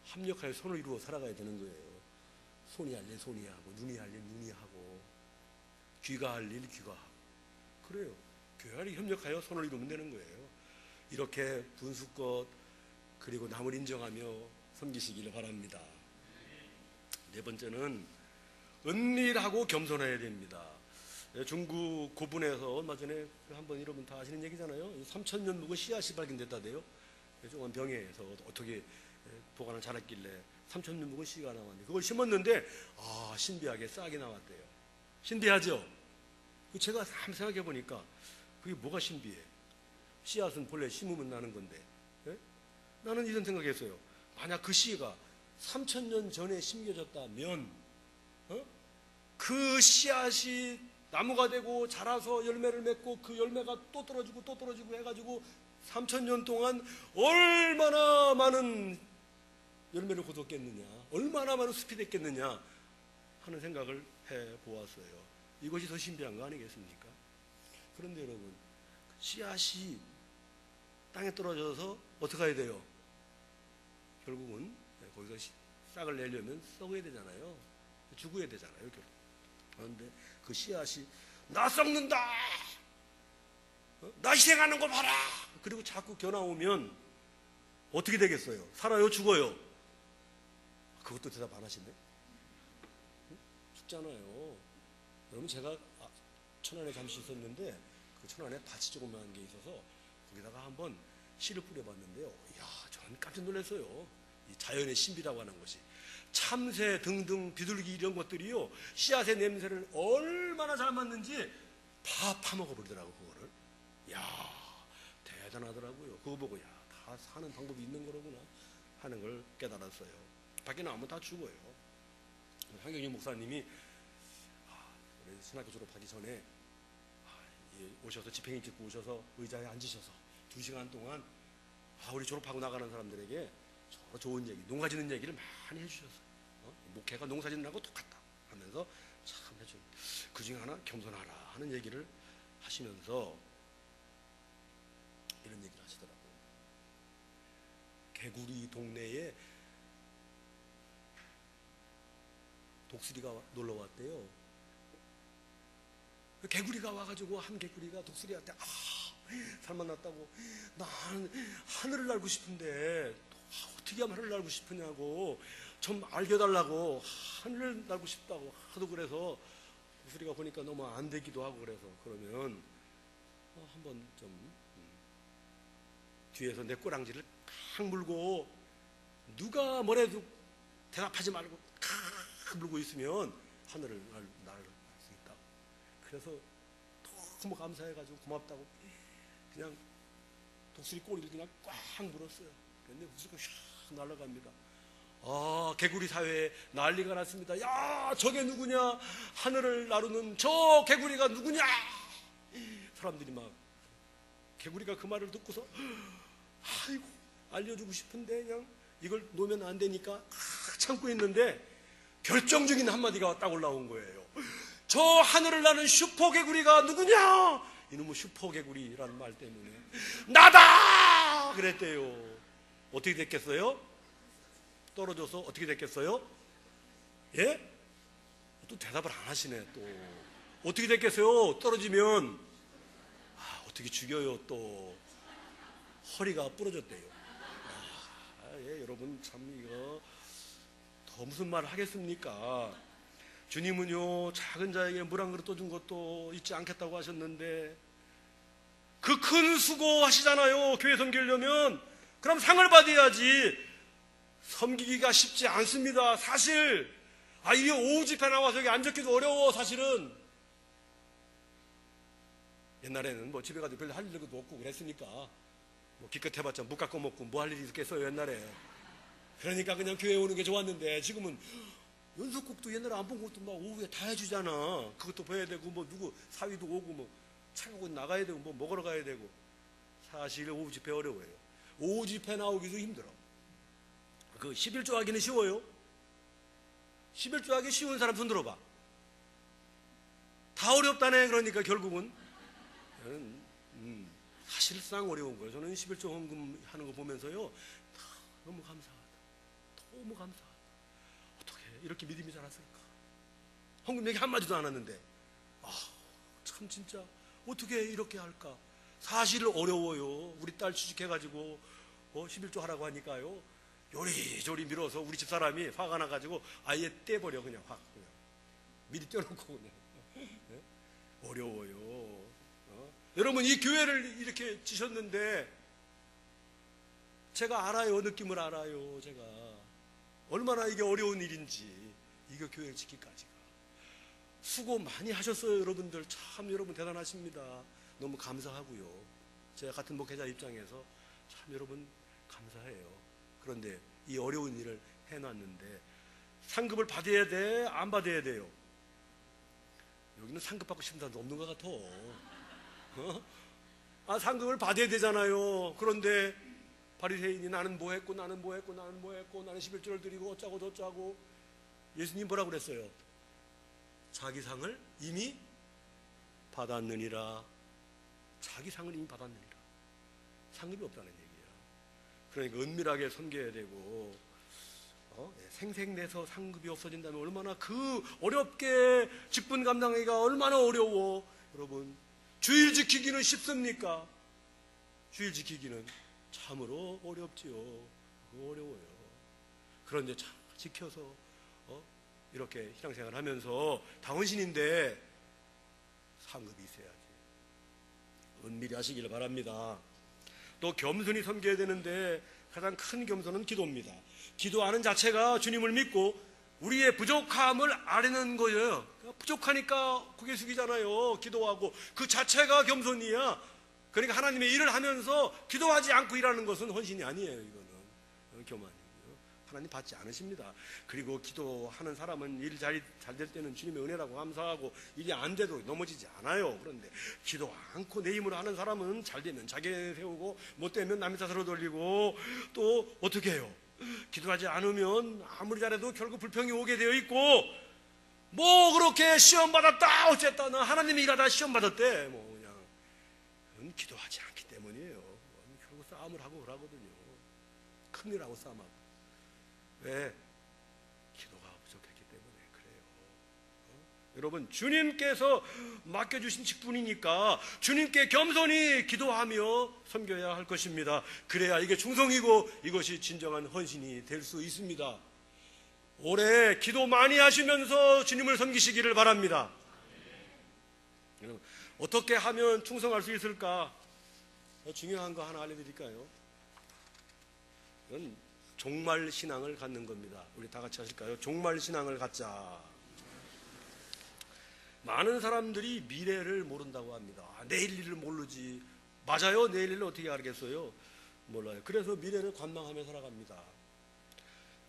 합력하여 손을 이루어 살아가야 되는 거예요. 손이 할 일 손이 하고 눈이 할 일 눈이 하고 귀가 할 일 귀가 하고 그래요. 교회가 협력하여 손을 이루면 되는 거예요. 이렇게 분수껏 그리고 남을 인정하며 섬기시기를 바랍니다. 네 번째는 은밀하고 겸손해야 됩니다. 중국 고분에서 얼마 전에 한번 여러분 다 아시는 얘기잖아요. 3,000년 묵은 씨앗이 발견됐다대요. 조그만 병에서 어떻게 보관을 잘했길래 3,000년 묵은 씨가 나왔는데 그걸 심었는데 신비하게 싹이 나왔대요. 신비하죠? 제가 한번 생각해 보니까 그게 뭐가 신비해? 씨앗은 본래 심으면 나는 건데 나는 이런 생각했어요. 만약 그 씨가 3,000년 전에 심겨졌다면 그 씨앗이 나무가 되고 자라서 열매를 맺고 그 열매가 또 떨어지고 또 떨어지고 해가지고 3,000년 동안 얼마나 많은 열매를 거뒀겠느냐, 얼마나 많은 숲이 됐겠느냐 하는 생각을 해보았어요. 이것이 더 신비한 거 아니겠습니까? 그런데 여러분 씨앗이 땅에 떨어져서 어떻게 해야 돼요? 결국은 거기서 싹을 내려면 썩어야 되잖아요. 죽어야 되잖아요. 결국. 그런데 그 씨앗이 나 썩는다, 나 희생하는 거 봐라. 그리고 자꾸 겨나오면 어떻게 되겠어요? 살아요? 죽어요? 그것도 대답 안 하시네. 죽잖아요. 여러분 제가 천안에 잠시 있었는데 그 천안에 밭이 조그마한 게 있어서 거기다가 한번 씨를 뿌려봤는데요. 이야, 전 깜짝 놀랐어요. 이 자연의 신비라고 하는 것이. 참새 등등 비둘기 이런 것들이요, 씨앗의 냄새를 얼마나 잘 맡는지 다 파먹어 버리더라고 그거를. 야, 대단하더라고요. 그거 보고 다 사는 방법이 있는 거로구나 하는 걸 깨달았어요. 밖에 나오면 다 죽어요. 황경희 목사님이 우리 신학교 졸업하기 전에 오셔서 집행위 찍고 오셔서 의자에 앉으셔서 2시간 동안 우리 졸업하고 나가는 사람들에게 서로 좋은 얘기, 농사 짓는 얘기를 많이 해주셨어요. 목회가 농사 짓는 거하고 똑같다 하면서 참 해준. 그 중에 하나 겸손하라 하는 얘기를 하시면서 이런 얘기를 하시더라고요. 개구리 동네에 독수리가 놀러 왔대요. 개구리가 와가지고 한 개구리가 독수리한테 살 만났다고, 난 하늘을 날고 싶은데 어떻게 하면 하늘을 날고 싶으냐고, 좀 알려달라고, 하늘을 날고 싶다고 하도 그래서 독수리가 보니까 너무 안 되기도 하고 그래서, 그러면 한번 좀 뒤에서 내 꼬랑지를 칵 물고 누가 뭐래도 대답하지 말고 칵 물고 있으면 하늘을 날 수 있다고. 그래서 너무 감사해가지고 고맙다고 그냥 독수리 꼬리를 그냥 꽉 물었어요. 그런데 독수리가 샥 날아갑니다. 개구리 사회에 난리가 났습니다. 야, 저게 누구냐? 하늘을 나르는 저 개구리가 누구냐? 사람들이 막, 개구리가 그 말을 듣고서 아이고, 알려주고 싶은데 그냥 이걸 놓으면 안 되니까 참고 있는데 결정적인 한마디가 딱 올라온 거예요. 저 하늘을 나는 슈퍼 개구리가 누구냐? 이놈의 슈퍼 개구리라는 말 때문에 나다! 그랬대요. 어떻게 됐겠어요? 떨어져서 어떻게 됐겠어요? 예? 또 대답을 안 하시네. 또 어떻게 됐겠어요? 떨어지면 어떻게 죽여요? 또 허리가 부러졌대요. 예, 여러분 참 이거 더 무슨 말을 하겠습니까? 주님은요, 작은 자에게 물 한 그릇 떠준 것도 잊지 않겠다고 하셨는데 그 큰 수고 하시잖아요. 교회 섬기려면. 그럼 상을 받아야지. 섬기기가 쉽지 않습니다. 사실 이게 오후 집회 나와서 여기 앉았기도 어려워. 사실은 옛날에는 뭐 집에 가도 별로 할 일도 없고 그랬으니까 뭐 기껏 해봤자 묵 깎아 먹고 뭐 할 일이 있겠어요 옛날에. 그러니까 그냥 교회 오는 게 좋았는데 지금은 연속곡도 옛날에 안 본 것도 막 오후에 다 해주잖아. 그것도 봐야 되고 뭐 누구 사위도 오고 뭐 차가고 나가야 되고 뭐 먹으러 가야 되고. 사실 오후 집회 어려워요. 오후 집회 나오기도 힘들어. 그 11조 하기는 쉬워요? 11조 하기 쉬운 사람 손 들어봐. 다 어렵다네. 그러니까 결국은 사실상 어려운 거예요. 저는 11조 헌금 하는 거 보면서요, 너무 감사하다. 너무 감사하다. 어떻게 이렇게 믿음이 자랐을까? 헌금 얘기 한마디도 안 하는데 참 진짜 어떻게 이렇게 할까? 사실 어려워요. 우리 딸 취직해가지고 11조 하라고 하니까요, 요리조리 밀어서 우리 집사람이 화가 나가지고 아예 떼버려. 그냥 확 그냥 미리 떼놓고 그냥. 네? 어려워요. 여러분 이 교회를 이렇게 지셨는데 제가 알아요. 느낌을 알아요. 제가 얼마나 이게 어려운 일인지. 이거 교회를 지키기까지가 수고 많이 하셨어요. 여러분들 참 여러분 대단하십니다. 너무 감사하고요. 제가 같은 목회자 입장에서 참 여러분 감사해요. 그런데 이 어려운 일을 해놨는데 상급을 받아야 돼? 안 받아야 돼요? 여기는 상급 받고 싶은 사람도 없는 것 같아. 상급을 받아야 되잖아요. 그런데 바리새인이 나는 뭐 했고 나는 11조를 드리고 어쩌고 저쩌고. 예수님 뭐라고 그랬어요? 자기 상을 이미 받았느니라. 자기 상을 이미 받았느니라. 상급이 없다는 얘기야. 그러니까 은밀하게 섬겨야 되고 생색내서 상급이 없어진다면 얼마나 그 어렵게 직분 감당하기가 얼마나 어려워. 여러분 주일 지키기는 쉽습니까? 주일 지키기는 참으로 어렵지요. 어려워요. 그런데 참 지켜서 이렇게 신앙생활 하면서 당원신인데 상급이 있어야지. 은밀히 하시길 바랍니다. 또 겸손히 섬겨야 되는데 가장 큰 겸손은 기도입니다. 기도하는 자체가 주님을 믿고 우리의 부족함을 아뢰는 거예요. 부족하니까 고개 숙이잖아요. 기도하고 그 자체가 겸손이야. 그러니까 하나님의 일을 하면서 기도하지 않고 일하는 것은 헌신이 아니에요. 이거는 교만이고요. 하나님 받지 않으십니다. 그리고 기도하는 사람은 일 잘 될 때는 주님의 은혜라고 감사하고, 일이 안 돼도 넘어지지 않아요. 그런데 기도 않고 내 힘으로 하는 사람은 잘 되면 자기 세우고, 못 되면 남의 탓으로 돌리고, 또 어떻게 해요? 기도하지 않으면 아무리 잘해도 결국 불평이 오게 되어 있고, 뭐 그렇게 시험 받았다 어쨌다, 나 하나님이 일하다 시험 받았대, 뭐 그냥 그건 기도하지 않기 때문이에요. 결국 싸움을 하고 그러거든요. 큰일하고 싸움하고. 왜? 기도가 부족했기 때문에 그래요. 여러분, 주님께서 맡겨주신 직분이니까 주님께 겸손히 기도하며 섬겨야 할 것입니다. 그래야 이게 충성이고 이것이 진정한 헌신이 될 수 있습니다. 올해 기도 많이 하시면서 주님을 섬기시기를 바랍니다. 여러분, 어떻게 하면 충성할 수 있을까? 중요한 거 하나 알려드릴까요? 이건 종말 신앙을 갖는 겁니다. 우리 다 같이 하실까요? 종말 신앙을 갖자. 많은 사람들이 미래를 모른다고 합니다. 내일 일을 모르지. 맞아요? 내일 일을 어떻게 알겠어요? 몰라요. 그래서 미래를 관망하며 살아갑니다.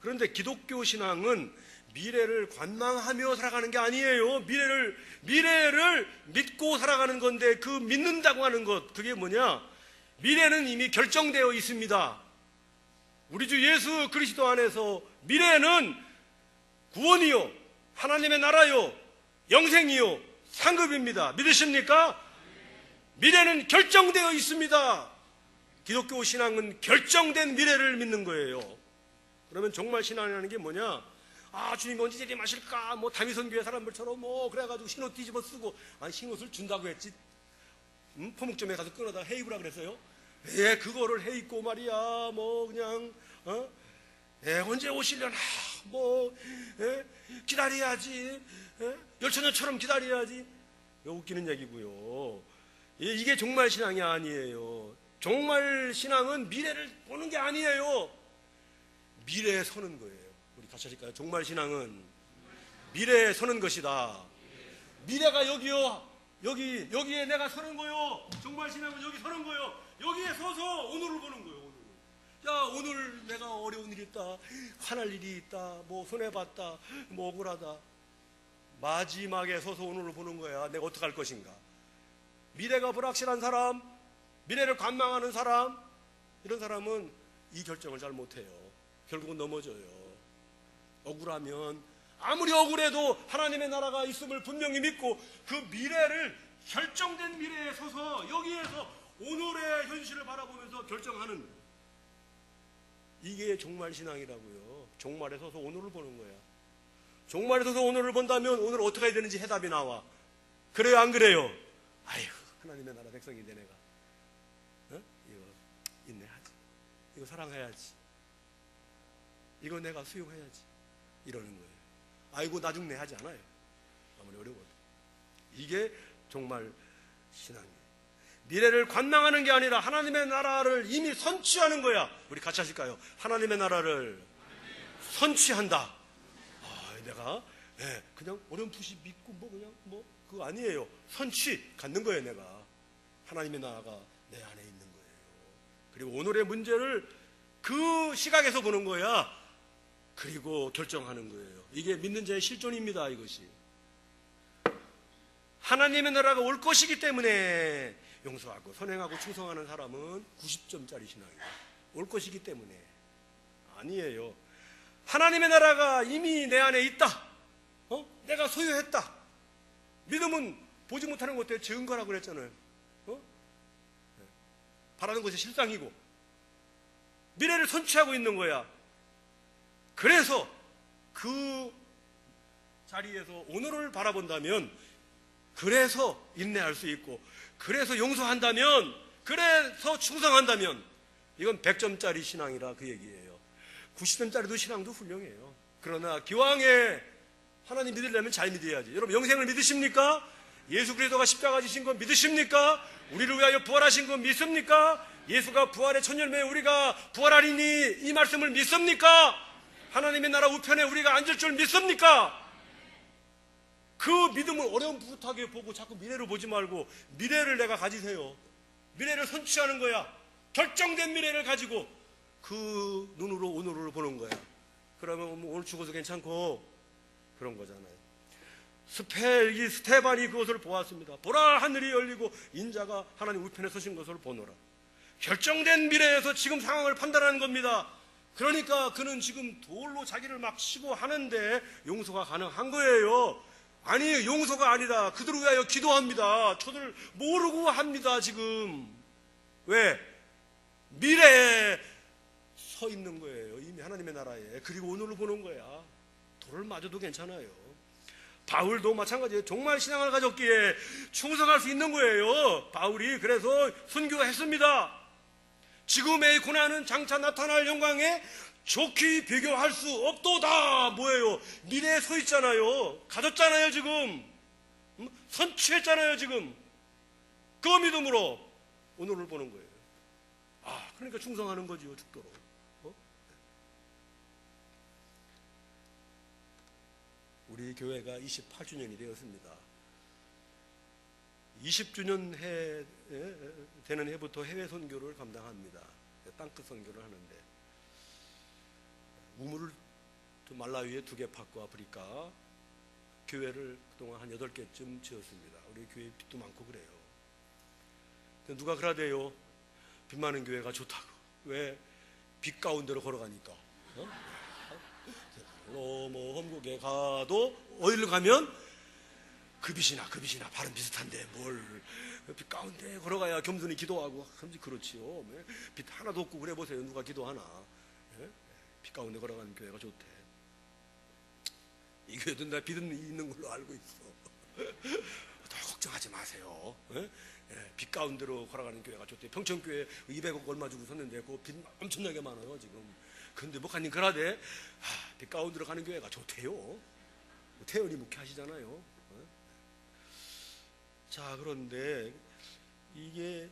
그런데 기독교 신앙은 미래를 관망하며 살아가는 게 아니에요. 미래를 믿고 살아가는 건데, 그 믿는다고 하는 것, 그게 뭐냐? 미래는 이미 결정되어 있습니다. 우리 주 예수 그리스도 안에서 미래는 구원이요, 하나님의 나라요, 영생이요, 상급입니다. 믿으십니까? 미래는 결정되어 있습니다. 기독교 신앙은 결정된 미래를 믿는 거예요. 그러면 정말 신앙이라는 게 뭐냐? 아, 주님이 언제 재림하실까? 뭐 다윗선 교회 사람들처럼 뭐 그래가지고 흰옷 뒤집어 쓰고, 아니 흰옷을 준다고 했지, 포목점에 가서 끊어다 해입으라 그랬어요. 예, 그거를 해 입고 말이야, 뭐 그냥 언제 오시려나, 뭐 기다려야지, 열처녀처럼 기다려야지. 이거 웃기는 얘기고요. 이게 정말 신앙이 아니에요. 정말 신앙은 미래를 보는 게 아니에요. 미래에 서는 거예요. 우리 같이 하실까요? 정말 신앙은 미래에 서는 것이다. 미래가 여기요, 여기에 내가 서는 거요. 정말 신앙은 여기 서는 거요. 여기에 서서 오늘을 보는 거예요. 오늘. 야, 오늘 내가 어려운 일이 있다, 화날 일이 있다, 뭐 손해봤다, 뭐 억울하다. 마지막에 서서 오늘을 보는 거야. 내가 어떻게 할 것인가. 미래가 불확실한 사람, 미래를 관망하는 사람, 이런 사람은 이 결정을 잘 못해요. 결국은 넘어져요. 억울하면 아무리 억울해도 하나님의 나라가 있음을 분명히 믿고, 그 미래를, 결정된 미래에 서서 여기에서 오늘의 현실을 바라보면서 결정하는, 이게 종말 신앙이라고요. 종말에 서서 오늘을 보는 거야. 종말에 서서 오늘을 본다면 오늘 어떻게 해야 되는지 해답이 나와. 그래요, 안 그래요? 아휴, 하나님의 나라 백성인데 내가 이거 인내하지, 이거 사랑해야지, 이거 내가 수용해야지, 이러는 거예요. 아이고 나중내 하지 않아요. 아무리 어려워도. 이게 정말 신앙이에요. 미래를 관망하는 게 아니라 하나님의 나라를 이미 선취하는 거야. 우리 같이 하실까요? 하나님의 나라를 선취한다. 내가 그냥 어렴풋이 믿고 뭐 그냥 뭐 그거 아니에요. 선취 갖는 거예요. 내가 하나님의 나라가 내 안에 있는 거예요. 그리고 오늘의 문제를 그 시각에서 보는 거야. 그리고 결정하는 거예요. 이게 믿는 자의 실존입니다. 이것이 하나님의 나라가 올 것이기 때문에 용서하고 선행하고 충성하는 사람은 90점짜리 신앙이에요. 올 것이기 때문에. 아니에요. 하나님의 나라가 이미 내 안에 있다. 내가 소유했다. 믿음은 보지 못하는 것에 증거라고 그랬잖아요. 바라는 것이 실상이고 미래를 선취하고 있는 거야. 그래서 그 자리에서 오늘을 바라본다면, 그래서 인내할 수 있고, 그래서 용서한다면, 그래서 충성한다면, 이건 100점짜리 신앙이라 그 얘기예요. 90점짜리도 신앙도 훌륭해요. 그러나 기왕에 하나님 믿으려면 잘 믿어야지. 여러분, 영생을 믿으십니까? 예수 그리스도가 십자가 지신 건 믿으십니까? 우리를 위하여 부활하신 건 믿습니까? 예수가 부활의 첫 열매에 우리가 부활하리니, 이 말씀을 믿습니까? 하나님의 나라 우편에 우리가 앉을 줄 믿습니까? 그 믿음을 어렴풋하게 보고 자꾸 미래를 보지 말고 미래를 내가 가지세요. 미래를 선취하는 거야. 결정된 미래를 가지고 그 눈으로 오늘을 보는 거야. 그러면 뭐 오늘 죽어도 괜찮고 그런 거잖아요. 이 스테반이 그것을 보았습니다. 보라, 하늘이 열리고 인자가 하나님 우편에 서신 것을 보노라. 결정된 미래에서 지금 상황을 판단하는 겁니다. 그러니까 그는 지금 돌로 자기를 막 치고 하는데 용서가 가능한 거예요. 아니, 용서가 아니다. 그들을 위하여 기도합니다. 저들 모르고 합니다. 지금 왜? 미래에 서 있는 거예요. 이미 하나님의 나라에. 그리고 오늘을 보는 거야. 돌을 맞아도 괜찮아요. 바울도 마찬가지예요. 정말 신앙을 가졌기에 충성할 수 있는 거예요. 바울이 그래서 순교했습니다. 지금의 고난은 장차 나타날 영광에 좋게 비교할 수 없도다. 뭐예요? 미래에 서 있잖아요. 가졌잖아요. 지금 선취했잖아요. 지금 그 믿음으로 오늘을 보는 거예요. 그러니까 충성하는 거지요. 죽도록. 우리 교회가 28주년이 되었습니다. 20주년 되는 해부터 해외 선교를 감당합니다. 땅끝 선교를 하는데 우물을 말라위에 2개 팠고 아프리카 교회를 그동안 한 8개쯤 지었습니다. 우리 교회 빚도 많고 그래요. 근데 누가 그러대요? 빚 많은 교회가 좋다고. 왜? 빚 가운데로 걸어가니까. 뭐 험국에 가도 어디를 가면 그 빚이나 발은 비슷한데 뭘 빚 가운데 걸어가야 겸손히 기도하고. 그렇지요. 빚 하나도 없고 그래 보세요. 누가 기도하나. 빚 가운데 걸어가는 교회가 좋대. 이 교회도 나 빚은 있는 걸로 알고 있어. 더 걱정하지 마세요. 빚 가운데로 걸어가는 교회가 좋대. 평천교회 200억 얼마 주고 섰는데 그 빚 엄청나게 많아요 지금. 근데 목사님 그러대. 빚 가운데로 가는 교회가 좋대요. 태연이 목회하시잖아요. 자, 그런데 이게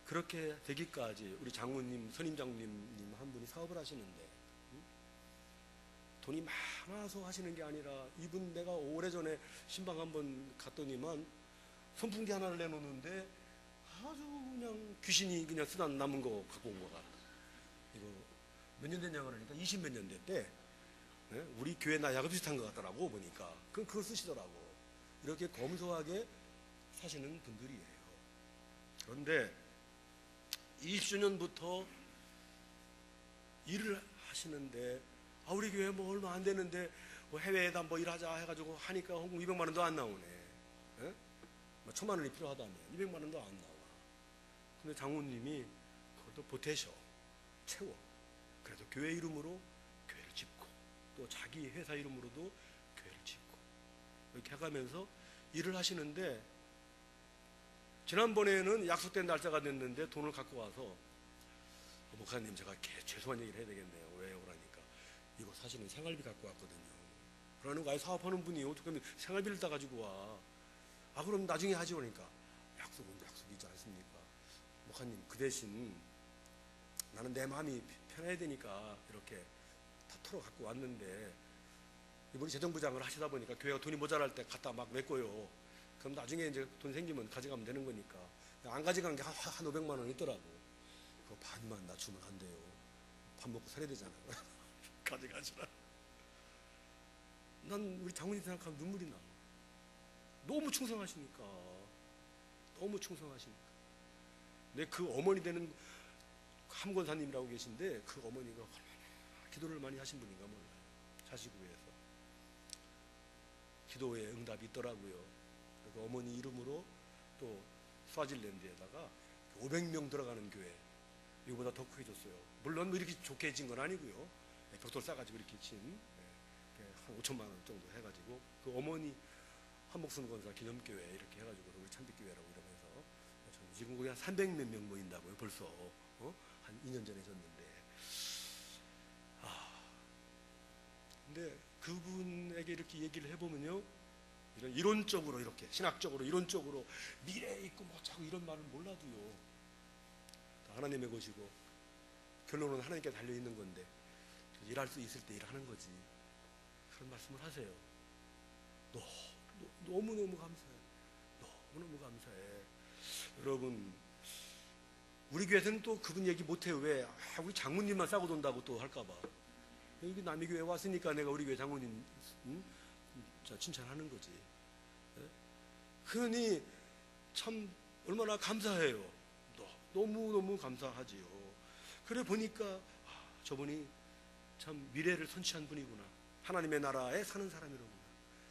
그렇게 되기까지 우리 장로님, 선임 장로님 한 분이 사업을 하시는데 돈이 많아서 하시는 게 아니라 이분 내가 오래전에 신방 한번 갔더니만 선풍기 하나를 내놓는데 아주 그냥 귀신이 그냥 쓰다 남은 거 갖고 온 거 같아. 이거 몇 년 됐냐고 그러니까 20몇 년 됐대. 우리 교회 나이하고 비슷한 것 같더라고 보니까. 그걸 쓰시더라고. 이렇게 검소하게 사시는 분들이에요. 그런데 20주년부터 일을 하시는데 우리 교회 뭐 얼마 안 되는데 뭐 해외에다 뭐 일하자 해가지고 하니까 홍콩 200만 원도 안 나오네. 뭐 1000만 원이 필요하다면 200만 원도 안 나와. 근데 장모님이 그걸 또 보태셔. 채워. 그래서 교회 이름으로 교회를 짓고 또 자기 회사 이름으로도 교회를 짓고 이렇게 해가면서 일을 하시는데 지난번에는 약속된 날짜가 됐는데 돈을 갖고 와서 목사님 제가 죄송한 얘기를 해야 되겠네요. 왜요? 그러니까 이거 사실은 생활비 갖고 왔거든요. 그러는 거야. 사업하는 분이 어떻게 생활비를 다 가지고 와. 그럼 나중에 하지. 그러니까 약속은 약속이지 않습니까? 목사님 그 대신 나는 내 마음이 편해야 되니까 이렇게 다 털어 갖고 왔는데 이분이 재정부장을 하시다 보니까 교회가 돈이 모자랄 때 갖다 막 메꿔요. 그럼 나중에 이제 돈 생기면 가져가면 되는 거니까. 안 가져간 게 한 500만 원 있더라고. 그거 반만 낮추면 안 돼요. 밥 먹고 살아야 되잖아. 가져가시라. 난 우리 장모님 생각하면 눈물이 나. 너무 충성하시니까. 너무 충성하시니까. 근데 그 어머니 되는 함권사님이라고 계신데 그 어머니가 얼마나 기도를 많이 하신 분인가 몰라요. 자식을 위해서. 기도에 응답이 있더라고요. 그 어머니 이름으로 또 스와질랜드에다가 500명 들어가는 교회 이거보다 더 크게 줬어요. 물론 이렇게 좋게 해진 건 아니고요. 벽돌 싸가지고 이렇게 친 한 5천만 원 정도 해가지고 그 어머니 한목순 권사 기념교회 이렇게 해가지고 우리 참빛교회라고 이러면서 지금 거기 한 300몇 명 모인다고요. 벌써 한 2년 전에 졌는데 근데 그분에게 이렇게 얘기를 해보면요. 이런 이론적으로 이렇게 신학적으로 이론적으로 미래에 있고 뭐 자꾸 이런 말을 몰라도요. 하나님의 것이고 결론은 하나님께 달려 있는 건데 일할 수 있을 때 일하는 거지. 그런 말씀을 하세요. 너무너무 감사해. 너무너무 감사해. 여러분 우리 교회에서는 또 그분 얘기 못해요. 왜? 우리 장모님만 싸고 돈다고 또 할까봐. 여기 남의 교회 왔으니까 내가 우리 교회 장로님 칭찬하는 거지. 그러니 참 얼마나 감사해요. 너무너무 감사하지요. 그래 보니까 저분이 참 미래를 선취한 분이구나. 하나님의 나라에 사는 사람이로구나.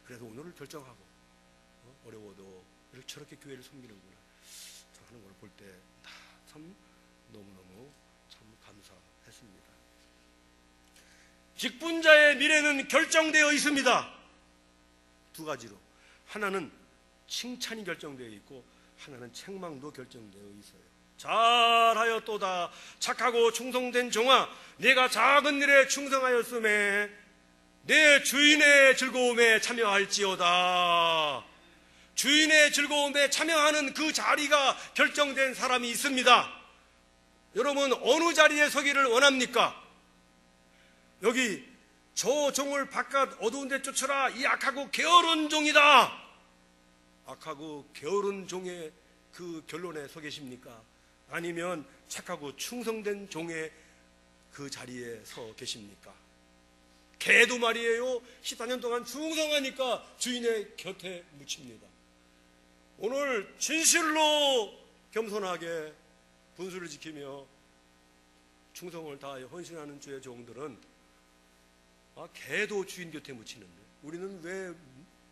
그래서 오늘을 결정하고 어려워도 이렇게 저렇게 교회를 섬기는구나 하는 걸 볼 때 참 너무너무 참 감사했습니다. 직분자의 미래는 결정되어 있습니다. 두 가지로. 하나는 칭찬이 결정되어 있고 하나는 책망도 결정되어 있어요. 잘하였도다 착하고 충성된 종아, 네가 작은 일에 충성하였음에 내 주인의 즐거움에 참여할지어다. 주인의 즐거움에 참여하는 그 자리가 결정된 사람이 있습니다. 여러분 어느 자리에 서기를 원합니까? 여기 저 종을 바깥 어두운 데 쫓으라, 이 악하고 게으른 종이다. 악하고 게으른 종의 그 결론에 서 계십니까? 아니면 착하고 충성된 종의 그 자리에 서 계십니까? 개도 말이에요, 14년 동안 충성하니까 주인의 곁에 묻힙니다. 오늘 진실로 겸손하게 분수를 지키며 충성을 다하여 헌신하는 주의 종들은 개도 주인 곁에 묻히는데 우리는 왜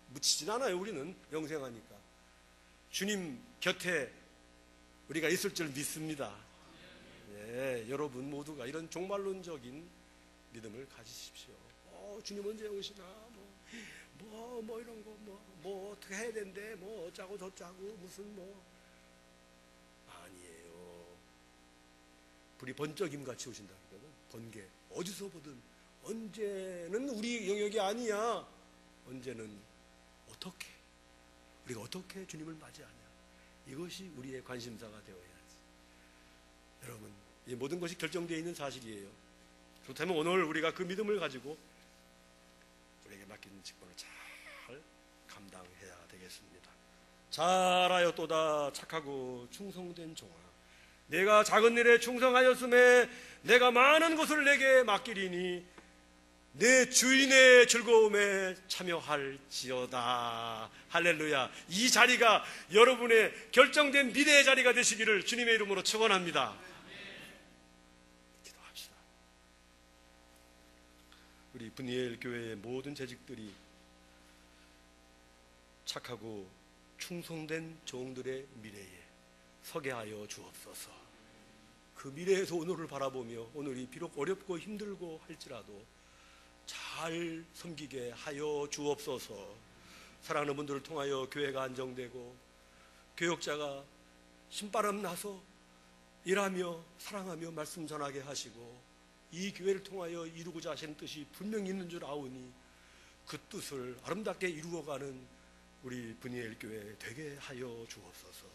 묻히진 않아요? 우리는 영생하니까 주님 곁에 우리가 있을 줄 믿습니다. 예, 여러분 모두가 이런 종말론적인 믿음을 가지십시오. 주님 언제 오시나? 뭐 이런 거 뭐 어떻게 해야 된대? 뭐 어쩌고 저쩌고 무슨 아니에요. 불이 번쩍임 같이 오신다. 그러면 번개 어디서 보든 언제는 우리 영역이 아니야. 언제는 어떻게 우리가 어떻게 주님을 맞이하냐. 이것이 우리의 관심사가 되어야지. 여러분 이 모든 것이 결정되어 있는 사실이에요. 그렇다면 오늘 우리가 그 믿음을 가지고 우리에게 맡긴 직분을 잘 감당해야 되겠습니다. 잘하였도다 착하고 충성된 종아, 내가 작은 일에 충성하였음에 내가 많은 것을 내게 맡기리니 내 주인의 즐거움에 참여할지어다. 할렐루야. 이 자리가 여러분의 결정된 미래의 자리가 되시기를 주님의 이름으로 축원합니다. 기도합시다. 우리 분이엘 교회의 모든 재직들이 착하고 충성된 종들의 미래에 서게 하여 주옵소서. 그 미래에서 오늘을 바라보며 오늘이 비록 어렵고 힘들고 할지라도 잘 섬기게 하여 주옵소서. 사랑하는 분들을 통하여 교회가 안정되고 교역자가 신바람 나서 일하며 사랑하며 말씀 전하게 하시고 이 교회를 통하여 이루고자 하시는 뜻이 분명히 있는 줄 아오니 그 뜻을 아름답게 이루어가는 우리 분이엘 교회 되게 하여 주옵소서.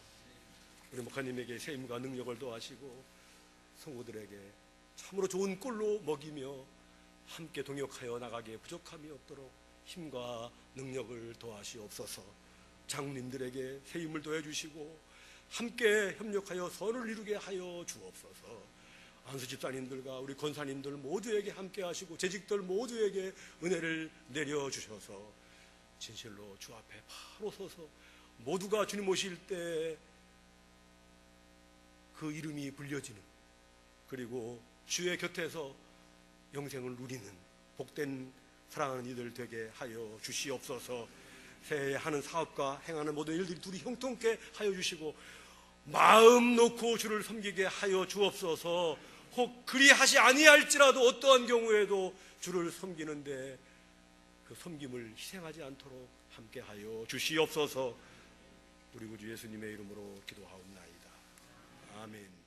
우리 목사님에게 세임과 능력을 더하시고 성도들에게 참으로 좋은 꼴로 먹이며 함께 동역하여 나가기에 부족함이 없도록 힘과 능력을 더하시옵소서. 장로님들에게 세임을 더해 주시고 함께 협력하여 선을 이루게 하여 주옵소서. 안수 집사님들과 우리 권사님들 모두에게 함께 하시고 재직들 모두에게 은혜를 내려주셔서 진실로 주 앞에 바로 서서 모두가 주님 오실 때 그 이름이 불려지는, 그리고 주의 곁에서 영생을 누리는 복된 사랑하는 이들 되게 하여 주시옵소서. 새해 하는 사업과 행하는 모든 일들이 둘이 형통케 하여 주시고 마음 놓고 주를 섬기게 하여 주옵소서. 혹 그리하시 아니할지라도 어떠한 경우에도 주를 섬기는데 그 섬김을 희생하지 않도록 함께 하여 주시옵소서. 우리 구주 예수님의 이름으로 기도하옵나이다. 아멘.